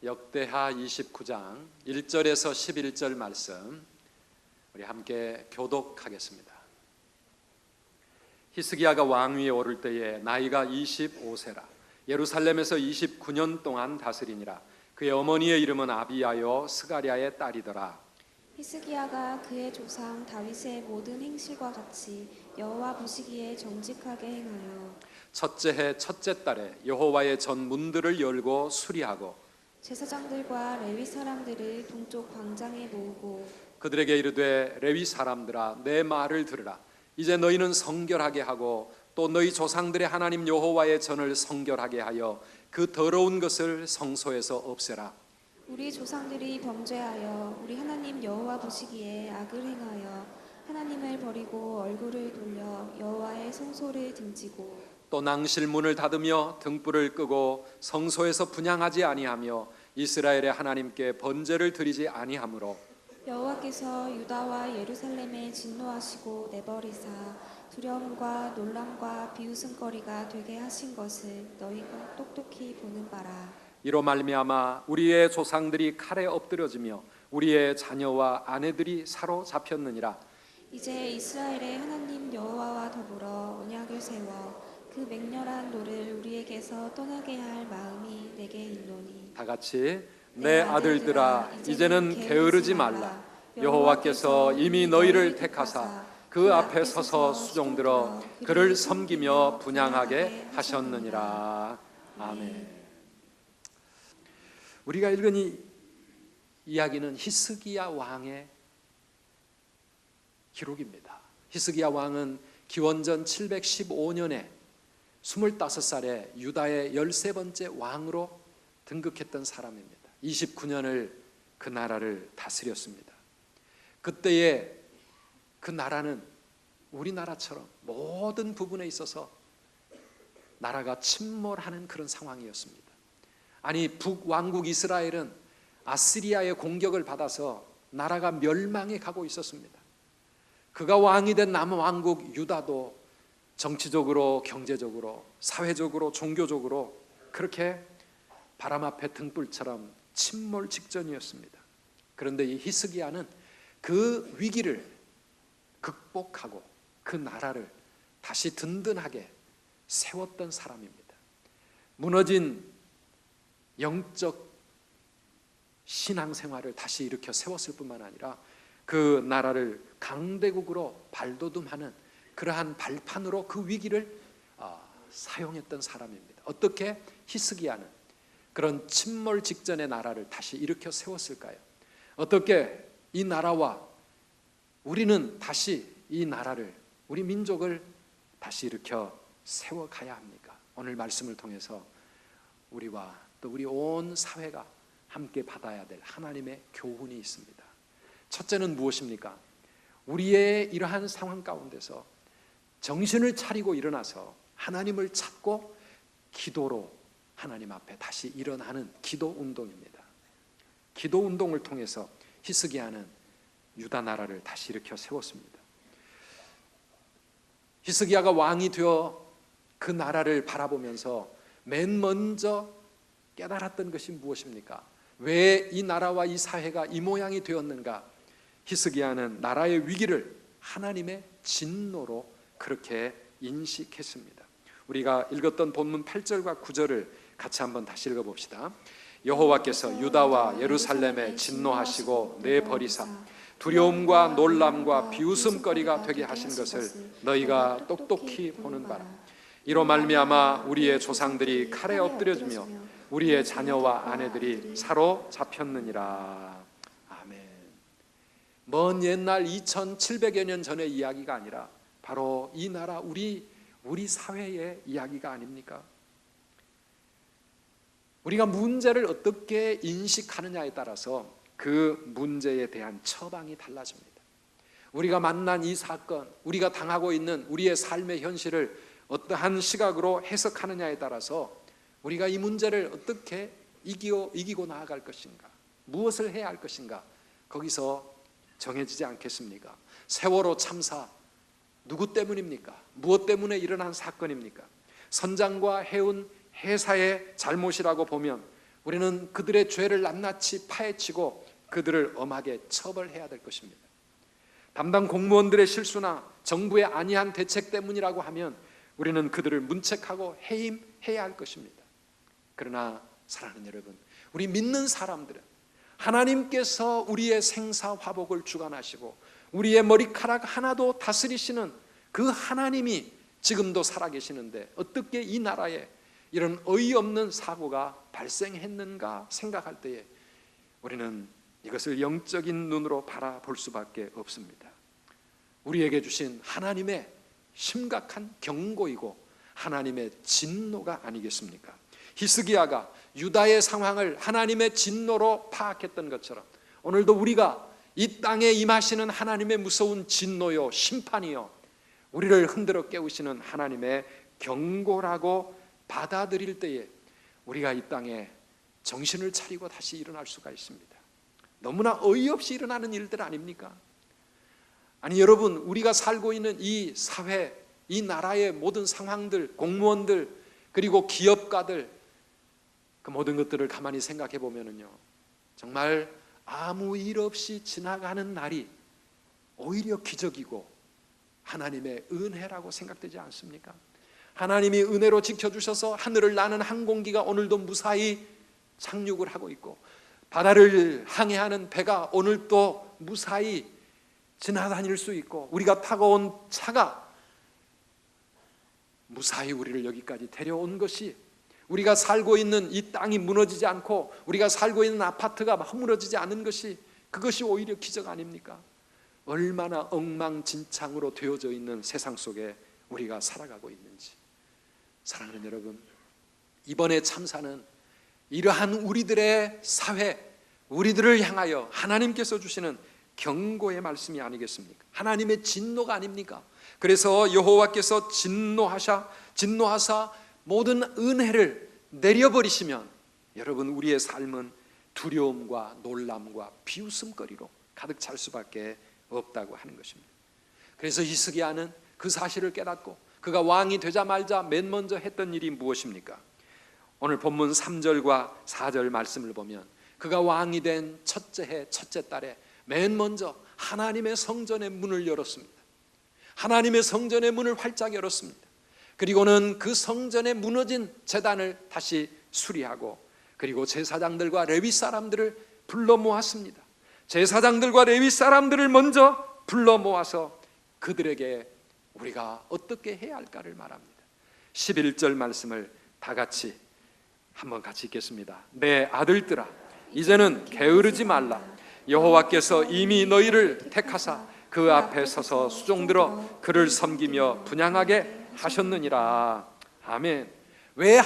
역대하 29장 1절에서 11절 말씀 우리 함께 교독하겠습니다. 히스기야가 왕위에 오를 때에 나이가 25세라. 예루살렘에서 29년 동안 다스리니라. 그의 어머니의 이름은 아비야요 스가랴의 딸이더라. 히스기야가 그의 조상 다윗의 모든 행실과 같이 여호와 보시기에 정직하게 행하여 첫째 해 첫째 달에 여호와의 전 문들을 열고 수리하고 제사장들과 레위 사람들을 동쪽 광장에 모으고 그들에게 이르되 레위 사람들아 내 말을 들으라. 이제 너희는 성결하게 하고 또 너희 조상들의 하나님 여호와의 전을 성결하게 하여 그 더러운 것을 성소에서 없애라. 우리 조상들이 범죄하여 우리 하나님 여호와 보시기에 악을 행하여 하나님을 버리고 얼굴을 돌려 여호와의 성소를 등지고 또 낭실 문을 닫으며 등불을 끄고 성소에서 분향하지 아니하며 이스라엘의 하나님께 번제를 드리지 아니하므로 여호와께서 유다와 예루살렘에 진노하시고 내버리사 두려움과 놀람과 비웃음거리가 되게 하신 것을 너희가 똑똑히 보는 바라. 이로 말미암아 우리의 조상들이 칼에 엎드려지며 우리의 자녀와 아내들이 사로잡혔느니라. 이제 이스라엘의 하나님 여호와와 더불어 언약을 세워 그 맹렬한 노를 우리에게서 떠나게 할 마음이 내게 있노니 다 같이 내 아들들아 이제는 게으르지 말라. 여호와께서 이미 너희를 택하사 그 앞에 서서 수종들어 그를 섬기며 분향하게 하셨느니라. 아멘. 우리가 읽은 이 이야기는 히스기야 왕의 기록입니다. 히스기야 왕은 기원전 715년에 25살에 유다의 13번째 왕으로 등극했던 사람입니다. 29년을 그 나라를 다스렸습니다. 그때의 그 나라는 우리나라처럼 모든 부분에 있어서 나라가 침몰하는 그런 상황이었습니다. 아니 북왕국 이스라엘은 아시리아의 공격을 받아서 나라가 멸망해 가고 있었습니다. 그가 왕이 된 남왕국 유다도 정치적으로, 경제적으로, 사회적으로, 종교적으로 그렇게 바람 앞에 등불처럼 침몰 직전이었습니다. 그런데 이 히스기야는 그 위기를 극복하고 그 나라를 다시 든든하게 세웠던 사람입니다. 무너진 영적 신앙생활을 다시 일으켜 세웠을 뿐만 아니라 그 나라를 강대국으로 발돋움하는 그러한 발판으로 그 위기를 사용했던 사람입니다. 어떻게 히스기야는 그런 침몰 직전의 나라를 다시 일으켜 세웠을까요? 어떻게 이 나라와 우리는 다시 이 나라를, 우리 민족을 다시 일으켜 세워가야 합니까? 오늘 말씀을 통해서 우리와 또 우리 온 사회가 함께 받아야 될 하나님의 교훈이 있습니다. 첫째는 무엇입니까? 우리의 이러한 상황 가운데서 정신을 차리고 일어나서 하나님을 찾고 기도로 하나님 앞에 다시 일어나는 기도 운동입니다. 기도 운동을 통해서 히스기야는 유다 나라를 다시 일으켜 세웠습니다. 히스기야가 왕이 되어 그 나라를 바라보면서 맨 먼저 깨달았던 것이 무엇입니까? 왜 이 나라와 이 사회가 이 모양이 되었는가? 히스기야는 나라의 위기를 하나님의 진노로 그렇게 인식했습니다. 우리가 읽었던 본문 8절과 9절을 같이 한번 다시 읽어봅시다. 여호와께서 유다와 예루살렘에 진노하시고 내버리사 두려움과 놀람과 비웃음거리가 되게 하신 것을 너희가 똑똑히 보는 바라. 이로 말미암아 우리의 조상들이 칼에 엎드려지며 우리의 자녀와 아내들이 사로잡혔느니라. 아멘. 먼 옛날 2700여 년 전의 이야기가 아니라 바로 이 나라 우리 사회의 이야기가 아닙니까? 우리가 문제를 어떻게 인식하느냐에 따라서 그 문제에 대한 처방이 달라집니다. 우리가 만난 이 사건, 우리가 당하고 있는 우리의 삶의 현실을 어떠한 시각으로 해석하느냐에 따라서 우리가 이 문제를 어떻게 이기고 나아갈 것인가, 무엇을 해야 할 것인가, 거기서 정해지지 않겠습니까? 세월호 참사 누구 때문입니까? 무엇 때문에 일어난 사건입니까? 선장과 해운 해사의 잘못이라고 보면 우리는 그들의 죄를 낱낱이 파헤치고 그들을 엄하게 처벌해야 될 것입니다. 담당 공무원들의 실수나 정부의 안이한 대책 때문이라고 하면 우리는 그들을 문책하고 해임해야 할 것입니다. 그러나 사랑하는 여러분, 우리 믿는 사람들은 하나님께서 우리의 생사화복을 주관하시고 우리의 머리카락 하나도 다스리시는 그 하나님이 지금도 살아계시는데 어떻게 이 나라에 이런 어이없는 사고가 발생했는가 생각할 때에 우리는 이것을 영적인 눈으로 바라볼 수밖에 없습니다. 우리에게 주신 하나님의 심각한 경고이고 하나님의 진노가 아니겠습니까? 히스기야가 유다의 상황을 하나님의 진노로 파악했던 것처럼 오늘도 우리가 이 땅에 임하시는 하나님의 무서운 진노요 심판이요 우리를 흔들어 깨우시는 하나님의 경고라고 받아들일 때에 우리가 이 땅에 정신을 차리고 다시 일어날 수가 있습니다. 너무나 어이없이 일어나는 일들 아닙니까? 아니 여러분, 우리가 살고 있는 이 사회, 이 나라의 모든 상황들, 공무원들, 그리고 기업가들, 그 모든 것들을 가만히 생각해 보면은요, 정말 아무 일 없이 지나가는 날이 오히려 기적이고 하나님의 은혜라고 생각되지 않습니까? 하나님이 은혜로 지켜주셔서 하늘을 나는 항공기가 오늘도 무사히 착륙을 하고 있고 바다를 항해하는 배가 오늘도 무사히 지나다닐 수 있고 우리가 타고 온 차가 무사히 우리를 여기까지 데려온 것이, 우리가 살고 있는 이 땅이 무너지지 않고 우리가 살고 있는 아파트가 허물어지지 않은 것이, 그것이 오히려 기적 아닙니까? 얼마나 엉망진창으로 되어져 있는 세상 속에 우리가 살아가고 있는지. 사랑하는 여러분, 이번에 참사는 이러한 우리들의 사회, 우리들을 향하여 하나님께서 주시는 경고의 말씀이 아니겠습니까? 하나님의 진노가 아닙니까? 그래서 여호와께서 진노하사 모든 은혜를 내려버리시면 여러분, 우리의 삶은 두려움과 놀람과 비웃음거리로 가득 찰 수밖에 없다고 하는 것입니다. 그래서 히스기야는 그 사실을 깨닫고 그가 왕이 되자마자 맨 먼저 했던 일이 무엇입니까? 오늘 본문 3절과 4절 말씀을 보면 그가 왕이 된 첫째 해 첫째 달에 맨 먼저 하나님의 성전의 문을 열었습니다. 하나님의 성전의 문을 활짝 열었습니다. 그리고는 그 성전에 무너진 제단을 다시 수리하고 그리고 제사장들과 레위 사람들을 불러 모았습니다. 제사장들과 레위 사람들을 먼저 불러 모아서 그들에게 우리가 어떻게 해야 할까를 말합니다. 11절 말씀을 다 같이 한번 같이 읽겠습니다. 내 아들들아, 이제는 게으르지 말라. 여호와께서 이미 너희를 택하사 그 앞에 서서 수종들어 그를 섬기며 분향하게 하셨느니라. 아멘. 왜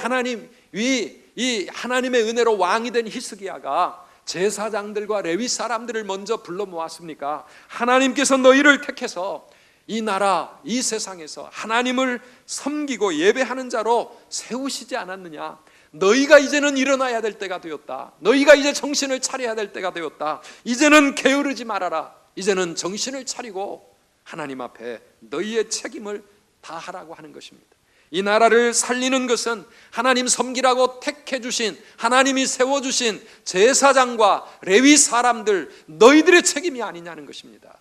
이 하나님의 은혜로 왕이 된 히스기야가 제사장들과 레위 사람들을 먼저 불러 모았습니까? 하나님께서 너희를 택해서 이 나라, 이 세상에서 하나님을 섬기고 예배하는 자로 세우시지 않았느냐? 너희가 이제는 일어나야 될 때가 되었다. 너희가 이제 정신을 차려야 될 때가 되었다. 이제는 게으르지 말아라. 이제는 정신을 차리고 하나님 앞에 너희의 책임을 다하라고 하는 것입니다. 이 나라를 살리는 것은 하나님 섬기라고 택해 주신, 하나님이 세워주신 제사장과 레위 사람들, 너희들의 책임이 아니냐는 것입니다.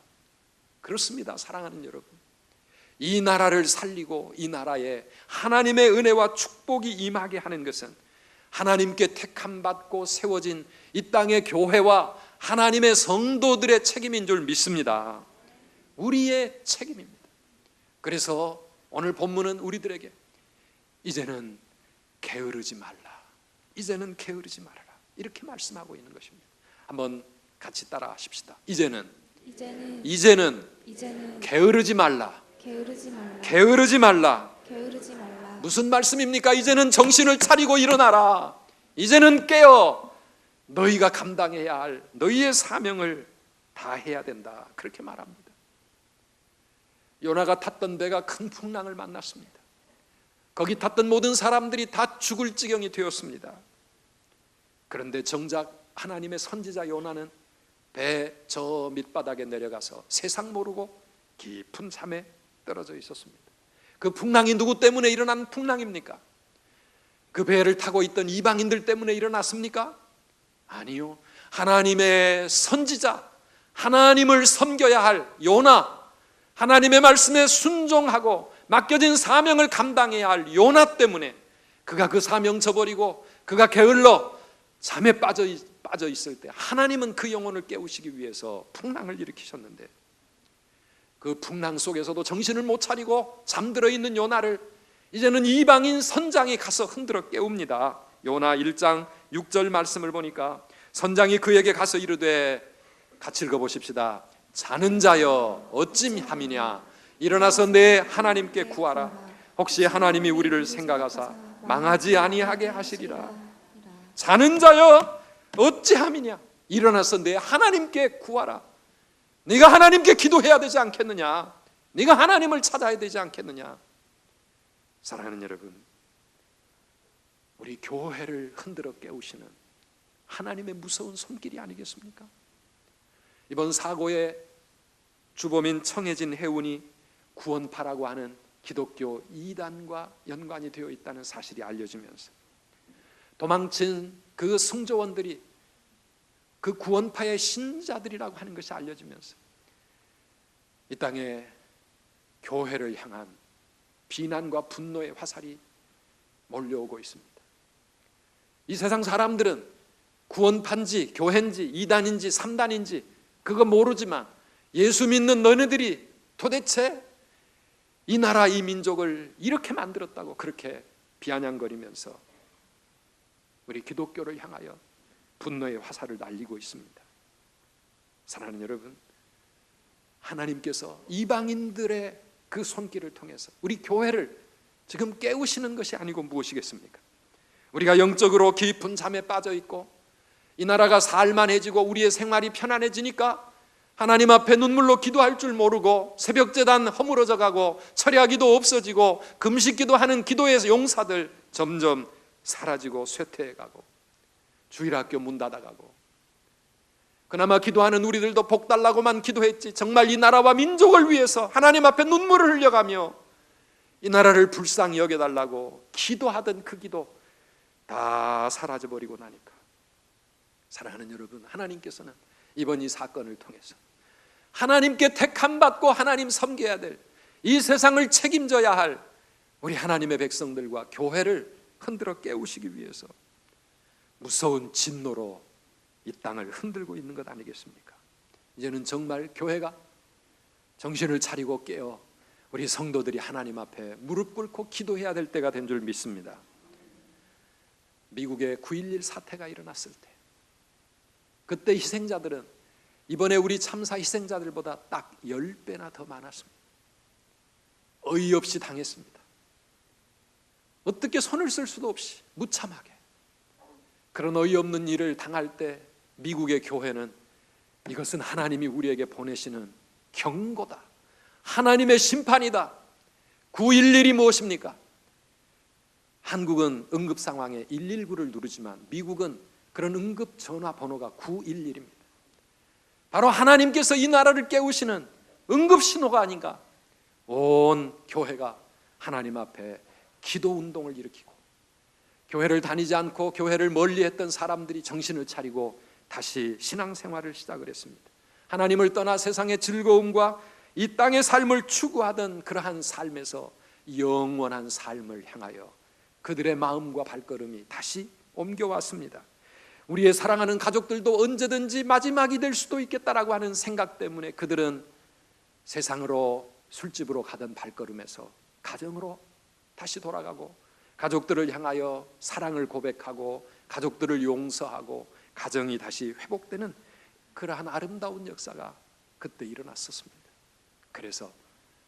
그렇습니다. 사랑하는 여러분, 이 나라를 살리고 이 나라에 하나님의 은혜와 축복이 임하게 하는 것은 하나님께 택함받고 세워진 이 땅의 교회와 하나님의 성도들의 책임인 줄 믿습니다. 우리의 책임입니다. 그래서 오늘 본문은 우리들에게 이제는 게으르지 말라, 이제는 게으르지 말아라, 이렇게 말씀하고 있는 것입니다. 한번 같이 따라 하십시다. 이제는 게으르지 말라. 게으르지 말라. 무슨 말씀입니까? 이제는 정신을 차리고 일어나라. 이제는 깨어 너희가 감당해야 할 너희의 사명을 다 해야 된다. 그렇게 말합니다. 요나가 탔던 배가 큰 풍랑을 만났습니다. 거기 탔던 모든 사람들이 다 죽을 지경이 되었습니다. 그런데 정작 하나님의 선지자 요나는 배 저 밑바닥에 내려가서 세상 모르고 깊은 잠에 떨어져 있었습니다. 그 풍랑이 누구 때문에 일어난 풍랑입니까? 그 배를 타고 있던 이방인들 때문에 일어났습니까? 아니요. 하나님의 선지자, 하나님을 섬겨야 할 요나, 하나님의 말씀에 순종하고 맡겨진 사명을 감당해야 할 요나 때문에 그가 그 사명 저버리고 그가 게을러 잠에 빠져 있을 때 하나님은 그 영혼을 깨우시기 위해서 풍랑을 일으키셨는데, 그 풍랑 속에서도 정신을 못 차리고 잠들어 있는 요나를 이제는 이방인 선장이 가서 흔들어 깨웁니다. 요나 1장 6절 말씀을 보니까 선장이 그에게 가서 이르되, 같이 읽어보십시다. 자는 자여 어찌 함이냐, 일어나서 내 하나님께 구하라. 혹시 하나님이 우리를 생각하사 망하지 아니하게 하시리라. 자는 자여 어찌 함이냐, 일어나서 내 하나님께 구하라. 네가 하나님께 기도해야 되지 않겠느냐? 네가 하나님을 찾아야 되지 않겠느냐? 사랑하는 여러분, 우리 교회를 흔들어 깨우시는 하나님의 무서운 손길이 아니겠습니까? 이번 사고의 주범인 청해진 해운이 구원파라고 하는 기독교 이단과 연관이 되어 있다는 사실이 알려지면서 도망친 그 승조원들이 그 구원파의 신자들이라고 하는 것이 알려지면서 이 땅에 교회를 향한 비난과 분노의 화살이 몰려오고 있습니다. 이 세상 사람들은 구원파인지 교회인지 이단인지 삼단인지 그거 모르지만 예수 믿는 너네들이 도대체 이 나라 이 민족을 이렇게 만들었다고 그렇게 비아냥거리면서 우리 기독교를 향하여 분노의 화살을 날리고 있습니다. 사랑하는 여러분, 하나님께서 이방인들의 그 손길을 통해서 우리 교회를 지금 깨우시는 것이 아니고 무엇이겠습니까? 우리가 영적으로 깊은 잠에 빠져 있고 이 나라가 살만해지고 우리의 생활이 편안해지니까 하나님 앞에 눈물로 기도할 줄 모르고 새벽제단 허물어져 가고 철야기도 없어지고 금식기도 하는 기도의 용사들 점점 사라지고 쇠퇴해가고 주일학교 문 닫아가고, 그나마 기도하는 우리들도 복 달라고만 기도했지 정말 이 나라와 민족을 위해서 하나님 앞에 눈물을 흘려가며 이 나라를 불쌍히 여겨달라고 기도하던 그 기도 다 사라져버리고 나니까, 사랑하는 여러분, 하나님께서는 이번 이 사건을 통해서 하나님께 택함받고 하나님 섬겨야 될 이 세상을 책임져야 할 우리 하나님의 백성들과 교회를 흔들어 깨우시기 위해서 무서운 진노로 이 땅을 흔들고 있는 것 아니겠습니까? 이제는 정말 교회가 정신을 차리고 깨어 우리 성도들이 하나님 앞에 무릎 꿇고 기도해야 될 때가 된 줄 믿습니다. 미국의 9.11 사태가 일어났을 때 그때 희생자들은 이번에 우리 참사 희생자들보다 딱 10배나 더 많았습니다. 어이없이 당했습니다. 어떻게 손을 쓸 수도 없이 무참하게 그런 어이없는 일을 당할 때 미국의 교회는 이것은 하나님이 우리에게 보내시는 경고다, 하나님의 심판이다. 9.11이 무엇입니까? 한국은 응급 상황에 119를 누르지만 미국은 그런 응급 전화 번호가 911입니다. 바로 하나님께서 이 나라를 깨우시는 응급 신호가 아닌가. 온 교회가 하나님 앞에 기도 운동을 일으키고 교회를 다니지 않고 교회를 멀리했던 사람들이 정신을 차리고 다시 신앙생활을 시작을 했습니다. 하나님을 떠나 세상의 즐거움과 이 땅의 삶을 추구하던 그러한 삶에서 영원한 삶을 향하여 그들의 마음과 발걸음이 다시 옮겨왔습니다. 우리의 사랑하는 가족들도 언제든지 마지막이 될 수도 있겠다라고 하는 생각 때문에 그들은 세상으로 술집으로 가던 발걸음에서 가정으로 다시 돌아가고 가족들을 향하여 사랑을 고백하고 가족들을 용서하고 가정이 다시 회복되는 그러한 아름다운 역사가 그때 일어났었습니다. 그래서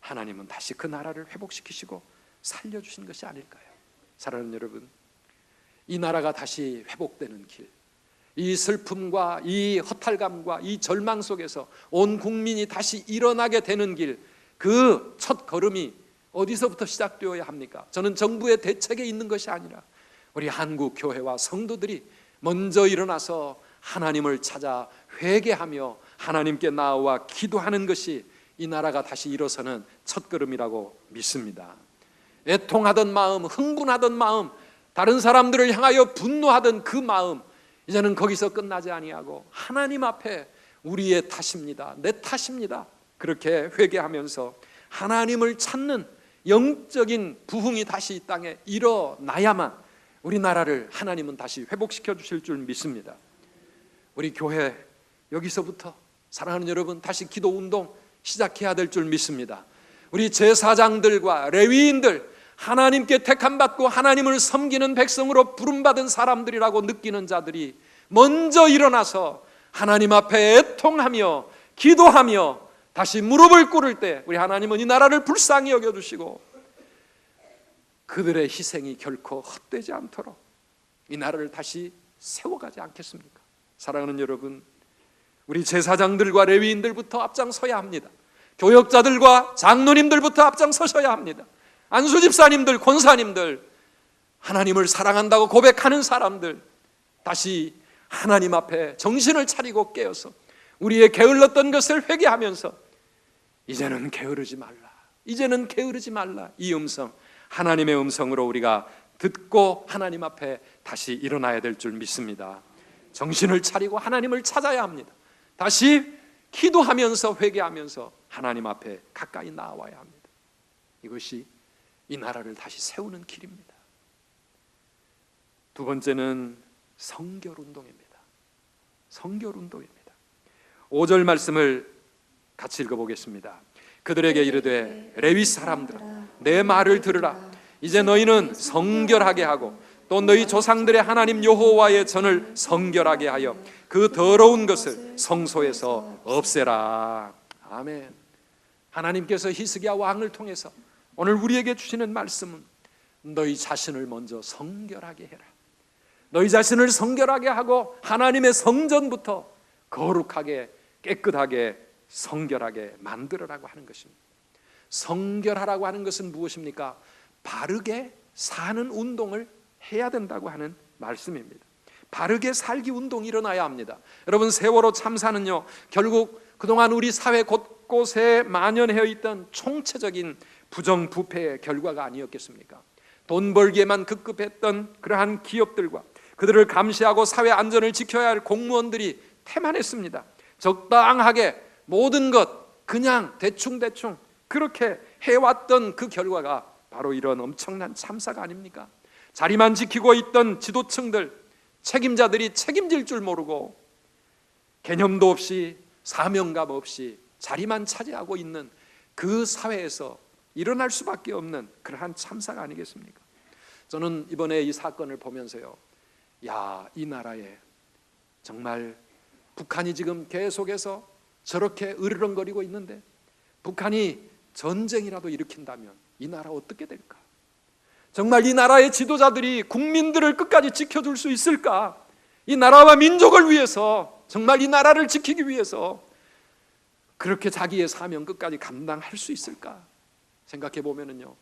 하나님은 다시 그 나라를 회복시키시고 살려주신 것이 아닐까요? 사랑하는 여러분, 이 나라가 다시 회복되는 길, 이 슬픔과 이 허탈감과 이 절망 속에서 온 국민이 다시 일어나게 되는 길, 그 첫 걸음이 어디서부터 시작되어야 합니까? 저는 정부의 대책에 있는 것이 아니라 우리 한국 교회와 성도들이 먼저 일어나서 하나님을 찾아 회개하며 하나님께 나아와 기도하는 것이 이 나라가 다시 일어서는 첫 걸음이라고 믿습니다. 애통하던 마음, 흥분하던 마음 다른 사람들을 향하여 분노하던 그 마음, 이제는 거기서 끝나지 아니하고 하나님 앞에 우리의 탓입니다, 내 탓입니다, 그렇게 회개하면서 하나님을 찾는 영적인 부흥이 다시 이 땅에 일어나야만 우리나라를 하나님은 다시 회복시켜 주실 줄 믿습니다. 우리 교회 여기서부터 사랑하는 여러분, 다시 기도 운동 시작해야 될 줄 믿습니다. 우리 제사장들과 레위인들, 하나님께 택함받고 하나님을 섬기는 백성으로 부름받은 사람들이라고 느끼는 자들이 먼저 일어나서 하나님 앞에 애통하며 기도하며 다시 무릎을 꿇을 때 우리 하나님은 이 나라를 불쌍히 여겨주시고 그들의 희생이 결코 헛되지 않도록 이 나라를 다시 세워가지 않겠습니까? 사랑하는 여러분, 우리 제사장들과 레위인들부터 앞장서야 합니다. 교역자들과 장로님들부터 앞장서셔야 합니다. 안수집사님들, 권사님들, 하나님을 사랑한다고 고백하는 사람들, 다시 하나님 앞에 정신을 차리고 깨어서 우리의 게을렀던 것을 회개하면서 이제는 게으르지 말라, 이제는 게으르지 말라, 이 음성, 하나님의 음성으로 우리가 듣고 하나님 앞에 다시 일어나야 될 줄 믿습니다. 정신을 차리고 하나님을 찾아야 합니다. 다시 기도하면서 회개하면서 하나님 앞에 가까이 나와야 합니다. 이것이 이 나라를 다시 세우는 길입니다. 두 번째는 성결운동입니다. 성결운동입니다. 5절 말씀을 같이 읽어보겠습니다. 그들에게 이르되 레위 사람들아, 내 말을 들으라. 이제 너희는 성결하게 하고 또 너희 조상들의 하나님 여호와의 전을 성결하게 하여 그 더러운 것을 성소에서 없애라. 아멘. 하나님께서 히스기야 왕을 통해서 오늘 우리에게 주시는 말씀은 너희 자신을 먼저 성결하게 해라. 너희 자신을 성결하게 하고 하나님의 성전부터 거룩하게 깨끗하게 성결하게 만들어라고 하는 것입니다. 성결하라고 하는 것은 무엇입니까? 바르게 사는 운동을 해야 된다고 하는 말씀입니다. 바르게 살기 운동이 일어나야 합니다. 여러분, 세월호 참사는요, 결국 그동안 우리 사회 곳곳에 만연해 있던 총체적인 부정부패의 결과가 아니었겠습니까? 돈 벌기에만 급급했던 그러한 기업들과 그들을 감시하고 사회 안전을 지켜야 할 공무원들이 태만했습니다. 적당하게 모든 것 그냥 대충대충 그렇게 해왔던 그 결과가 바로 이런 엄청난 참사가 아닙니까? 자리만 지키고 있던 지도층들, 책임자들이 책임질 줄 모르고 개념도 없이 사명감 없이 자리만 차지하고 있는 그 사회에서 일어날 수밖에 없는 그러한 참사가 아니겠습니까? 저는 이번에 이 사건을 보면서요, 이 나라에 정말 북한이 지금 계속해서 저렇게 으르렁거리고 있는데 북한이 전쟁이라도 일으킨다면 이 나라 어떻게 될까? 정말 이 나라의 지도자들이 국민들을 끝까지 지켜줄 수 있을까? 이 나라와 민족을 위해서, 정말 이 나라를 지키기 위해서 그렇게 자기의 사명 끝까지 감당할 수 있을까? 생각해 보면은요,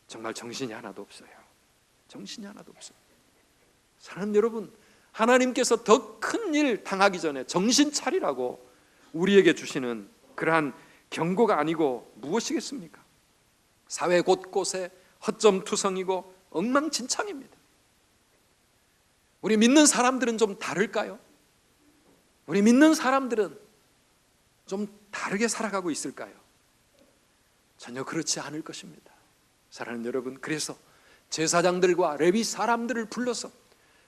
정말 정신이 하나도 없어요. 정신이 하나도 없어요. 사랑하는 여러분, 하나님께서 더 큰 일 당하기 전에 정신 차리라고 우리에게 주시는 그러한 경고가 아니고 무엇이겠습니까? 사회 곳곳에 허점투성이고 엉망진창입니다. 우리 믿는 사람들은 좀 다를까요? 우리 믿는 사람들은 좀 다르게 살아가고 있을까요? 전혀 그렇지 않을 것입니다. 사랑하는 여러분, 그래서 제사장들과 레위 사람들을 불러서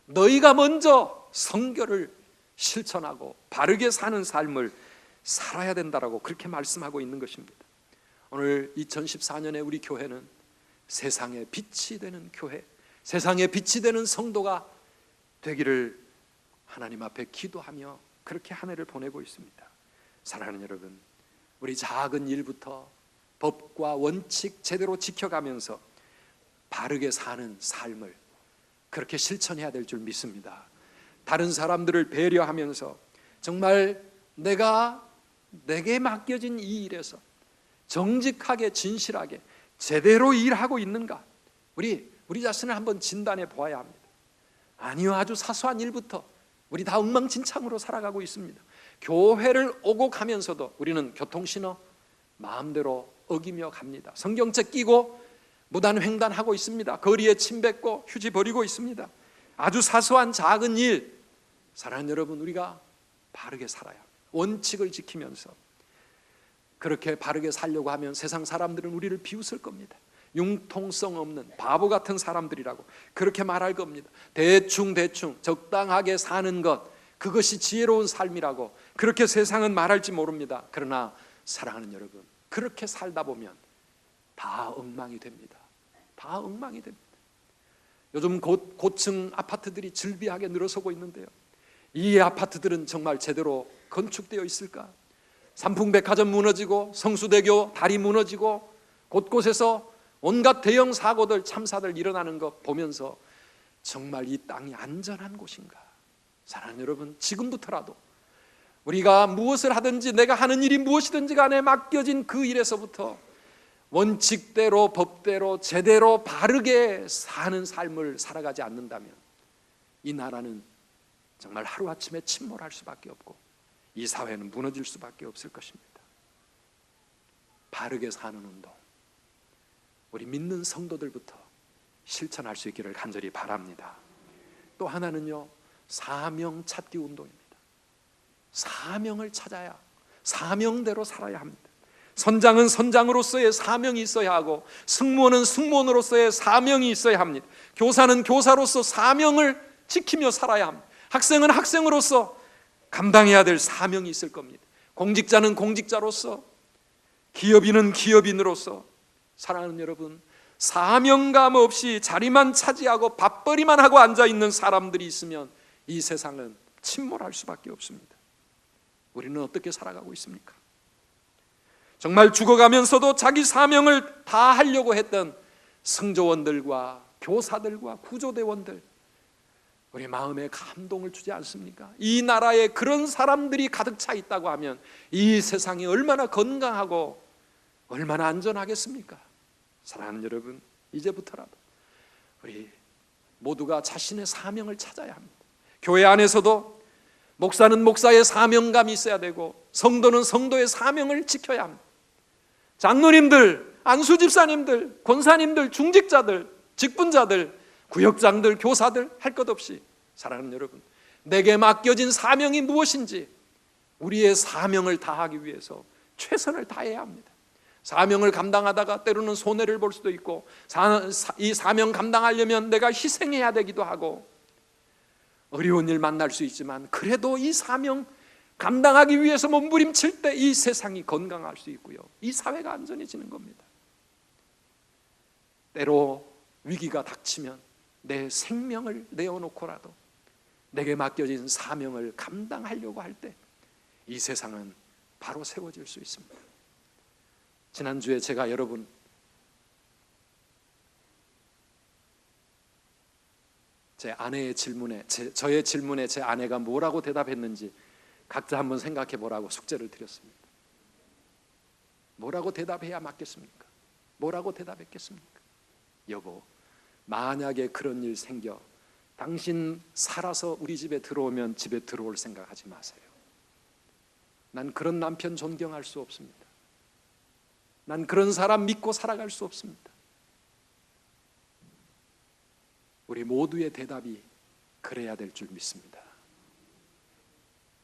너희가 먼저 성결을 실천하고 바르게 사는 삶을 살아야 된다라고 그렇게 말씀하고 있는 것입니다. 오늘 2014년에 우리 교회는 세상에 빛이 되는 교회, 세상에 빛이 되는 성도가 되기를 하나님 앞에 기도하며 그렇게 한 해를 보내고 있습니다. 사랑하는 여러분, 우리 작은 일부터 법과 원칙 제대로 지켜가면서 바르게 사는 삶을 그렇게 실천해야 될 줄 믿습니다. 다른 사람들을 배려하면서 정말 내게 맡겨진 이 일에서 정직하게 진실하게 제대로 일하고 있는가? 우리 자신을 한번 진단해 보아야 합니다. 아니요, 아주 사소한 일부터 우리 다 엉망진창으로 살아가고 있습니다. 교회를 오고 가면서도 우리는 교통신호 마음대로 어기며 갑니다. 성경책 끼고 무단횡단하고 있습니다. 거리에 침 뱉고 휴지 버리고 있습니다. 아주 사소한 작은 일, 사랑하는 여러분, 우리가 바르게 살아야 합니다. 원칙을 지키면서 그렇게 바르게 살려고 하면 세상 사람들은 우리를 비웃을 겁니다. 융통성 없는 바보 같은 사람들이라고 그렇게 말할 겁니다. 대충 적당하게 사는 것, 그것이 지혜로운 삶이라고 그렇게 세상은 말할지 모릅니다. 그러나 사랑하는 여러분, 그렇게 살다 보면 다 엉망이 됩니다. 다 엉망이 됩니다. 요즘 고층 아파트들이 즐비하게 늘어서고 있는데요, 이 아파트들은 정말 제대로 건축되어 있을까? 삼풍백화점 무너지고 성수대교 다리 무너지고 곳곳에서 온갖 대형 사고들, 참사들 일어나는 것 보면서 정말 이 땅이 안전한 곳인가? 사랑하는 여러분, 지금부터라도 우리가 무엇을 하든지, 내가 하는 일이 무엇이든지 간에 맡겨진 그 일에서부터 원칙대로, 법대로, 제대로 바르게 사는 삶을 살아가지 않는다면 이 나라는 정말 하루아침에 침몰할 수밖에 없고 이 사회는 무너질 수밖에 없을 것입니다. 바르게 사는 운동, 우리 믿는 성도들부터 실천할 수 있기를 간절히 바랍니다. 또 하나는요, 사명 찾기 운동입니다. 사명을 찾아야, 사명대로 살아야 합니다. 선장은 선장으로서의 사명이 있어야 하고, 승무원은 승무원으로서의 사명이 있어야 합니다. 교사는 교사로서 사명을 지키며 살아야 합니다. 학생은 학생으로서 감당해야 될 사명이 있을 겁니다. 공직자는 공직자로서, 기업인은 기업인으로서. 사랑하는 여러분, 사명감 없이 자리만 차지하고 밥벌이만 하고 앉아있는 사람들이 있으면 이 세상은 침몰할 수밖에 없습니다. 우리는 어떻게 살아가고 있습니까? 정말 죽어가면서도 자기 사명을 다 하려고 했던 성조원들과 교사들과 구조대원들, 우리 마음에 감동을 주지 않습니까? 이 나라에 그런 사람들이 가득 차 있다고 하면 이 세상이 얼마나 건강하고 얼마나 안전하겠습니까? 사랑하는 여러분, 이제부터라도 우리 모두가 자신의 사명을 찾아야 합니다. 교회 안에서도 목사는 목사의 사명감이 있어야 되고, 성도는 성도의 사명을 지켜야 합니다. 장로님들, 안수집사님들, 권사님들, 중직자들, 직분자들, 구역장들, 교사들 할 것 없이, 사랑하는 여러분, 내게 맡겨진 사명이 무엇인지 우리의 사명을 다하기 위해서 최선을 다해야 합니다. 사명을 감당하다가 때로는 손해를 볼 수도 있고, 이 사명 감당하려면 내가 희생해야 되기도 하고 어려운 일 만날 수 있지만, 그래도 이 사명 감당하기 위해서 몸부림칠 때 이 세상이 건강할 수 있고요, 이 사회가 안전해지는 겁니다. 때로 위기가 닥치면 내 생명을 내어놓고라도 내게 맡겨진 사명을 감당하려고 할 때 이 세상은 바로 세워질 수 있습니다. 지난주에 제가 여러분, 제 아내의 질문에, 저의 질문에 제 아내가 뭐라고 대답했는지 각자 한번 생각해 보라고 숙제를 드렸습니다. 뭐라고 대답해야 맞겠습니까? 뭐라고 대답했겠습니까? 여보, 만약에 그런 일 생겨 당신 살아서 우리 집에 들어오면 집에 들어올 생각하지 마세요. 난 그런 남편 존경할 수 없습니다. 난 그런 사람 믿고 살아갈 수 없습니다. 우리 모두의 대답이 그래야 될 줄 믿습니다.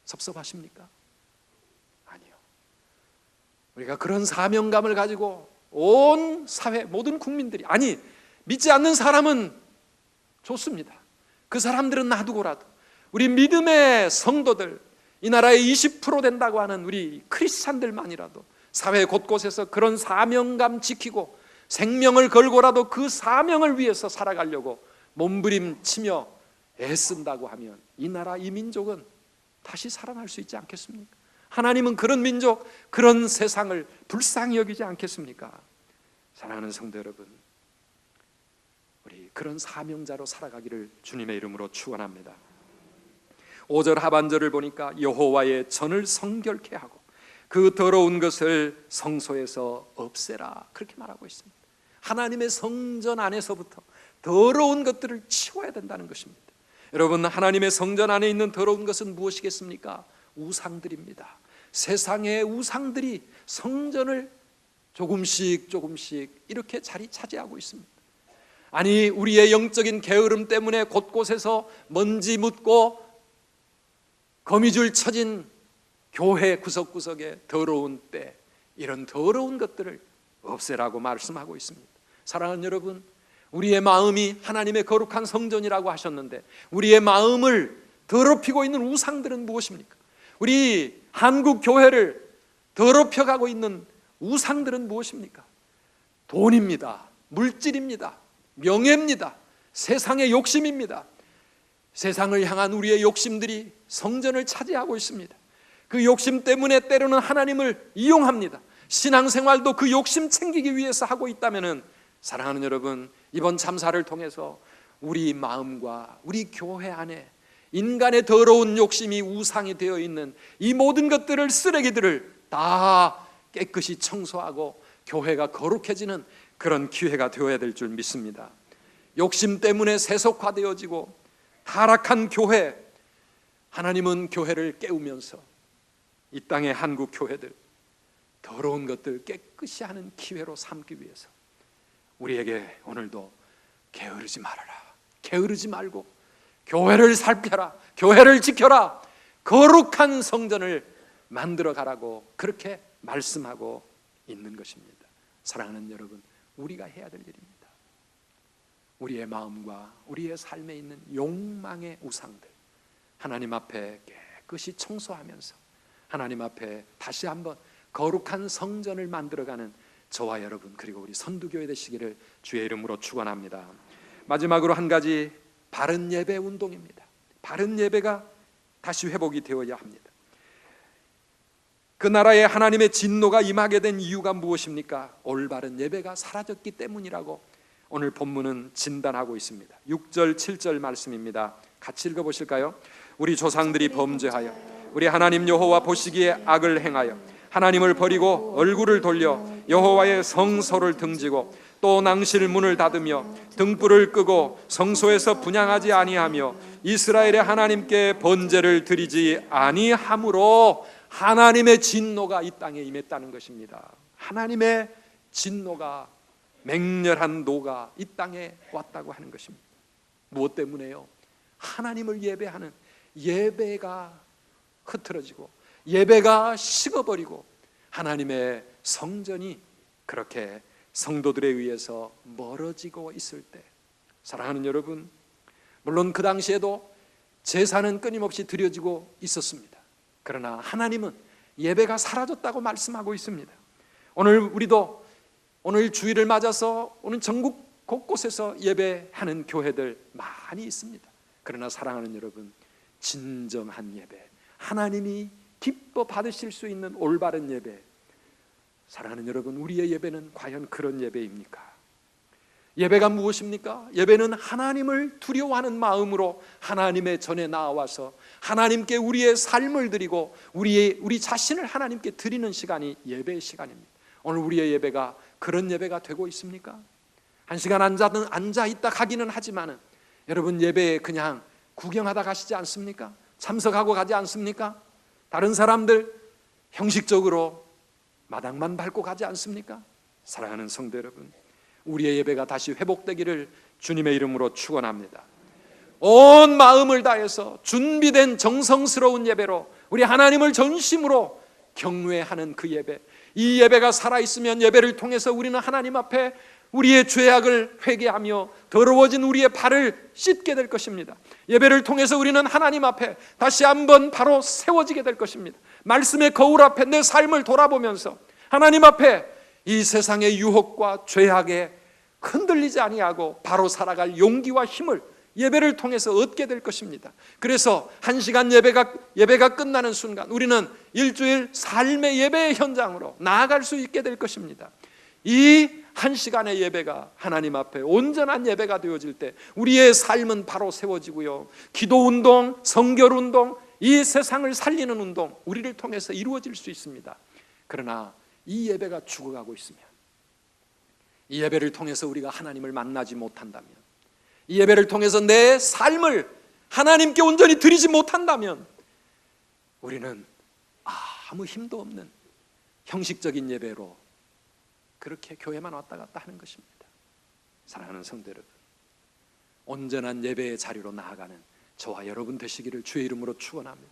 섭섭하십니까? 아니요. 우리가 그런 사명감을 가지고 온 사회 모든 국민들이, 아니 믿지 않는 사람은 좋습니다. 그 사람들은 놔두고라도 우리 믿음의 성도들, 이 나라의 20% 된다고 하는 우리 크리스찬들만이라도 사회 곳곳에서 그런 사명감 지키고 생명을 걸고라도 그 사명을 위해서 살아가려고 몸부림치며 애쓴다고 하면 이 나라, 이 민족은 다시 살아날 수 있지 않겠습니까? 하나님은 그런 민족, 그런 세상을 불쌍히 여기지 않겠습니까? 사랑하는 성도 여러분, 우리 그런 사명자로 살아가기를 주님의 이름으로 축원합니다. 5절 하반절을 보니까 여호와의 전을 성결케 하고 그 더러운 것을 성소에서 없애라, 그렇게 말하고 있습니다. 하나님의 성전 안에서부터 더러운 것들을 치워야 된다는 것입니다. 여러분, 하나님의 성전 안에 있는 더러운 것은 무엇이겠습니까? 우상들입니다. 세상의 우상들이 성전을 조금씩 이렇게 자리 차지하고 있습니다. 아니, 우리의 영적인 게으름 때문에 곳곳에서 먼지 묻고 거미줄 쳐진 교회 구석구석에 더러운 때, 이런 더러운 것들을 없애라고 말씀하고 있습니다. 사랑하는 여러분, 우리의 마음이 하나님의 거룩한 성전이라고 하셨는데, 우리의 마음을 더럽히고 있는 우상들은 무엇입니까? 우리 한국 교회를 더럽혀가고 있는 우상들은 무엇입니까? 돈입니다. 물질입니다. 명예입니다. 세상의 욕심입니다. 세상을 향한 우리의 욕심들이 성전을 차지하고 있습니다. 그 욕심 때문에 때로는 하나님을 이용합니다. 신앙생활도 그 욕심 챙기기 위해서 하고 있다면, 사랑하는 여러분, 이번 참사를 통해서 우리 마음과 우리 교회 안에 인간의 더러운 욕심이 우상이 되어 있는 이 모든 것들을, 쓰레기들을 다 깨끗이 청소하고 교회가 거룩해지는 그런 기회가 되어야 될 줄 믿습니다. 욕심 때문에 세속화되어지고 타락한 교회, 하나님은 교회를 깨우면서 이 땅의 한국 교회들 더러운 것들 깨끗이 하는 기회로 삼기 위해서 우리에게 오늘도 게으르지 말아라, 게으르지 말고 교회를 살펴라, 교회를 지켜라, 거룩한 성전을 만들어 가라고 그렇게 말씀하고 있는 것입니다. 사랑하는 여러분, 우리가 해야 될 일입니다. 우리의 마음과 우리의 삶에 있는 욕망의 우상들, 하나님 앞에 깨끗이 청소하면서 하나님 앞에 다시 한번 거룩한 성전을 만들어가는 저와 여러분, 그리고 우리 선두교회 되시기를 주의 이름으로 축원합니다. 마지막으로 한 가지, 바른 예배 운동입니다. 바른 예배가 다시 회복이 되어야 합니다. 그 나라에 하나님의 진노가 임하게 된 이유가 무엇입니까? 올바른 예배가 사라졌기 때문이라고 오늘 본문은 진단하고 있습니다. 6절 7절 말씀입니다. 같이 읽어보실까요? 우리 조상들이 범죄하여 우리 하나님 여호와 보시기에 악을 행하여 하나님을 버리고 얼굴을 돌려 여호와의 성소를 등지고 또 낭실 문을 닫으며 등불을 끄고 성소에서 분향하지 아니하며 이스라엘의 하나님께 번제를 드리지 아니하므로 하나님의 진노가 이 땅에 임했다는 것입니다. 하나님의 진노가, 맹렬한 노가 이 땅에 왔다고 하는 것입니다. 무엇 때문에요? 하나님을 예배하는 예배가 흐트러지고 예배가 식어버리고 하나님의 성전이 그렇게 성도들에 의해서 멀어지고 있을 때, 사랑하는 여러분, 물론 그 당시에도 제사는 끊임없이 드려지고 있었습니다. 그러나 하나님은 예배가 사라졌다고 말씀하고 있습니다. 우리도 오늘 주일을 맞아서 오늘 전국 곳곳에서 예배하는 교회들 많이 있습니다. 그러나 사랑하는 여러분, 진정한 예배, 하나님이 기뻐 받으실 수 있는 올바른 예배, 사랑하는 여러분, 우리의 예배는 과연 그런 예배입니까? 예배가 무엇입니까? 예배는 하나님을 두려워하는 마음으로 하나님의 전에 나와서 하나님께 우리의 삶을 드리고 우리 자신을 하나님께 드리는 시간이 예배의 시간입니다. 오늘 우리의 예배가 그런 예배가 되고 있습니까? 한 시간 앉아 있다 가기는 하지만은 여러분, 예배에 그냥 구경하다 가시지 않습니까? 참석하고 가지 않습니까? 다른 사람들 형식적으로 마당만 밟고 가지 않습니까? 사랑하는 성도 여러분, 우리의 예배가 다시 회복되기를 주님의 이름으로 축원합니다. 온 마음을 다해서 준비된 정성스러운 예배로 우리 하나님을 전심으로 경외하는 그 예배, 이 예배가 살아있으면 예배를 통해서 우리는 하나님 앞에 우리의 죄악을 회개하며 더러워진 우리의 발을 씻게 될 것입니다. 예배를 통해서 우리는 하나님 앞에 다시 한번 바로 세워지게 될 것입니다. 말씀의 거울 앞에 내 삶을 돌아보면서 하나님 앞에 이 세상의 유혹과 죄악에 흔들리지 아니하고 바로 살아갈 용기와 힘을 예배를 통해서 얻게 될 것입니다. 그래서 한 시간 예배가 끝나는 순간 우리는 일주일 삶의 예배의 현장으로 나아갈 수 있게 될 것입니다. 이 한 시간의 예배가 하나님 앞에 온전한 예배가 되어질 때 우리의 삶은 바로 세워지고요, 기도운동, 성결운동, 이 세상을 살리는 운동, 우리를 통해서 이루어질 수 있습니다. 그러나 이 예배가 죽어가고 있으면, 이 예배를 통해서 우리가 하나님을 만나지 못한다면, 이 예배를 통해서 내 삶을 하나님께 온전히 드리지 못한다면 우리는 아무 힘도 없는 형식적인 예배로 그렇게 교회만 왔다 갔다 하는 것입니다. 사랑하는 성도 여러분, 온전한 예배의 자리로 나아가는 저와 여러분 되시기를 주의 이름으로 축원합니다.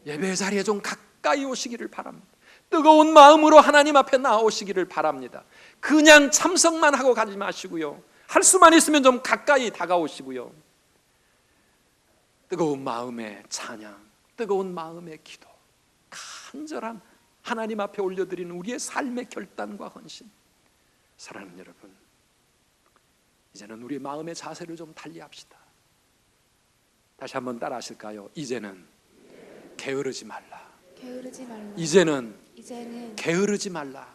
예배의 자리에 좀 가까이 오시기를 바랍니다. 뜨거운 마음으로 하나님 앞에 나오시기를 바랍니다. 그냥 참석만 하고 가지 마시고요, 할 수만 있으면 좀 가까이 다가오시고요, 뜨거운 마음의 찬양, 뜨거운 마음의 기도, 간절한 하나님 앞에 올려드리는 우리의 삶의 결단과 헌신. 사랑하는 여러분, 이제는 우리 마음의 자세를 좀 달리합시다. 다시 한번 따라 하실까요? 이제는 게으르지 말라. 게으르지 말라. 이제는 게으르지 말라.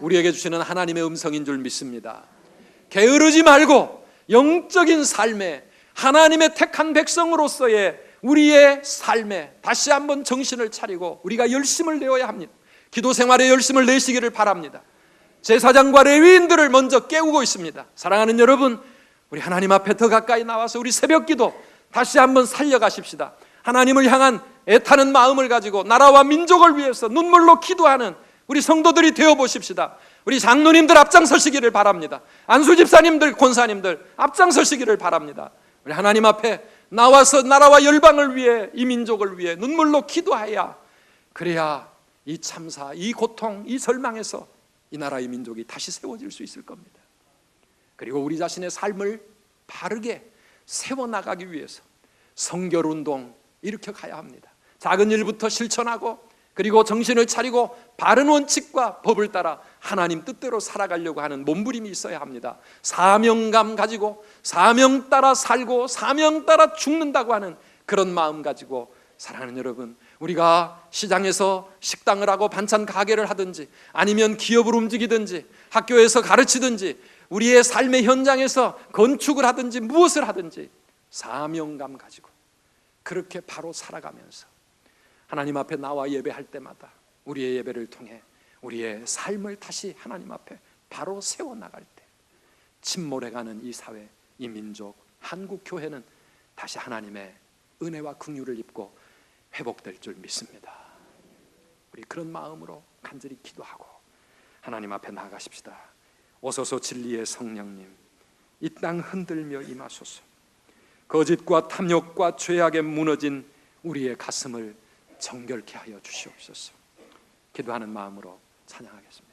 우리에게 주시는 하나님의 음성인 줄 믿습니다. 게으르지 말고 영적인 삶에, 하나님의 택한 백성으로서의 우리의 삶에 다시 한번 정신을 차리고 우리가 열심을 내어야 합니다. 기도 생활에 열심을 내시기를 바랍니다. 제사장과 레위인들을 먼저 깨우고 있습니다. 사랑하는 여러분, 우리 하나님 앞에 더 가까이 나와서 우리 새벽기도 다시 한번 살려가십시다. 하나님을 향한 애타는 마음을 가지고 나라와 민족을 위해서 눈물로 기도하는 우리 성도들이 되어보십시다. 우리 장로님들 앞장서시기를 바랍니다. 안수 집사님들, 권사님들 앞장서시기를 바랍니다. 우리 하나님 앞에 나와서 나라와 열방을 위해, 이 민족을 위해 눈물로 기도해야, 그래야 이 참사, 이 고통, 이 절망에서 이 나라의 민족이 다시 세워질 수 있을 겁니다. 그리고 우리 자신의 삶을 바르게 세워나가기 위해서 성결운동 일으켜 가야 합니다. 작은 일부터 실천하고, 그리고 정신을 차리고 바른 원칙과 법을 따라 하나님 뜻대로 살아가려고 하는 몸부림이 있어야 합니다. 사명감 가지고 사명 따라 살고 사명 따라 죽는다고 하는 그런 마음 가지고, 사랑하는 여러분, 우리가 시장에서 식당을 하고 반찬 가게를 하든지, 아니면 기업을 움직이든지, 학교에서 가르치든지, 우리의 삶의 현장에서 건축을 하든지 무엇을 하든지 사명감 가지고 그렇게 바로 살아가면서 하나님 앞에 나와 예배할 때마다 우리의 예배를 통해 우리의 삶을 다시 하나님 앞에 바로 세워나갈 때, 침몰해가는 이 사회, 이 민족, 한국 교회는 다시 하나님의 은혜와 긍휼을 입고 회복될 줄 믿습니다. 우리 그런 마음으로 간절히 기도하고 하나님 앞에 나아가십시다. 오소서 진리의 성령님, 이 땅 흔들며 임하소서. 거짓과 탐욕과 죄악에 무너진 우리의 가슴을 정결케 하여 주시옵소서. 기도하는 마음으로 찬양하겠습니다.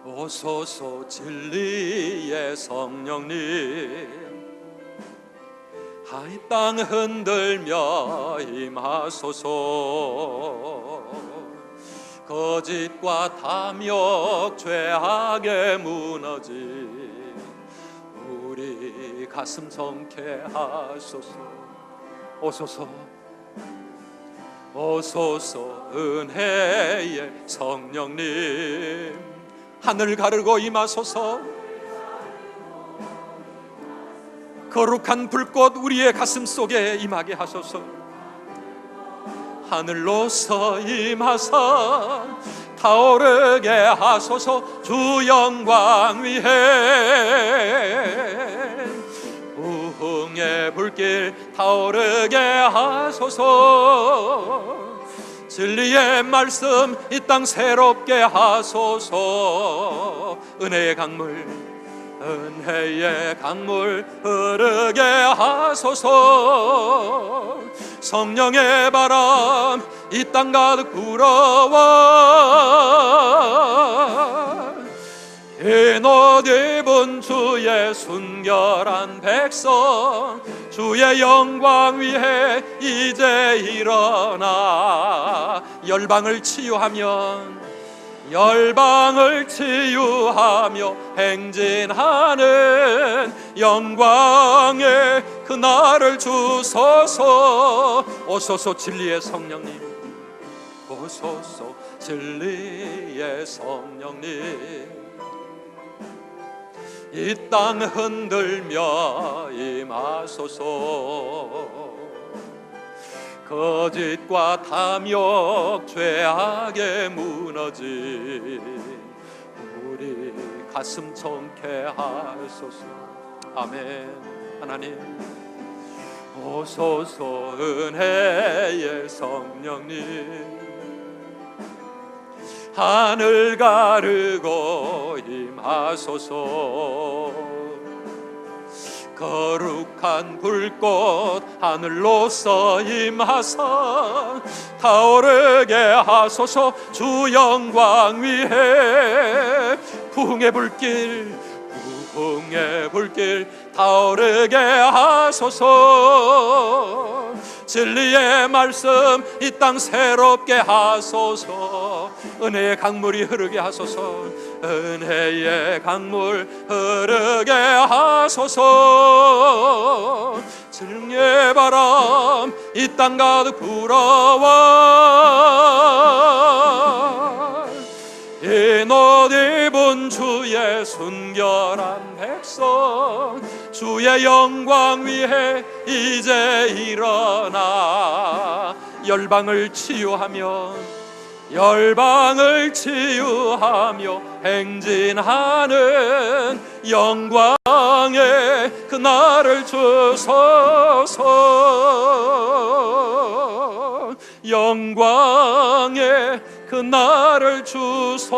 오소서 진리의 성령님, 이 땅 흔들며 임하소서. 거짓과 탐욕 죄악에 무너진 우리 가슴 정케 하소서. 오소서, 오소서 은혜의 성령님, 하늘 가르고 임하소서. 거룩한 불꽃 우리의 가슴 속에 임하게 하소서. 하늘로서 임하사 타오르게 하소서. 주 영광 위에 부흥의 불길 타오르게 하소서. 진리의 말씀 이 땅 새롭게 하소서. 은혜의 강물, 은혜의 강물 흐르게 하소서. 성령의 바람 이 땅 가득 불어와 흰옷 입은 주의 순결한 백성, 주의 영광 위에 이제 일어나 열방을 치유하며 행진하는 영광의 그날을 주소서. 오소서 진리의 성령님, 오소서 진리의 성령님, 이 땅 흔들며 임하소서. 거짓과 탐욕 죄악에 무너진 우리 가슴 정케 하소서. 아멘. 하나님 오소서 은혜의 성령님 하늘 가르고 임하소서. 거룩한 불꽃 하늘로서 임하사 타오르게 하소서. 주 영광 위에 부흥의 불길 부흥의 불길 타오르게 하소서. 진리의 말씀 이 땅 새롭게 하소서. 은혜의 강물이 흐르게 하소서. 은혜의 강물 흐르게 하소서. 증의 바람 이 땅 가득 불어와 이 옷 입은 주의 순결한 백성 주의 영광 위에 이제 일어나 열방을 치유하며 행진하는 영광의 그날을 주소서. 영광의 그날을 주소서.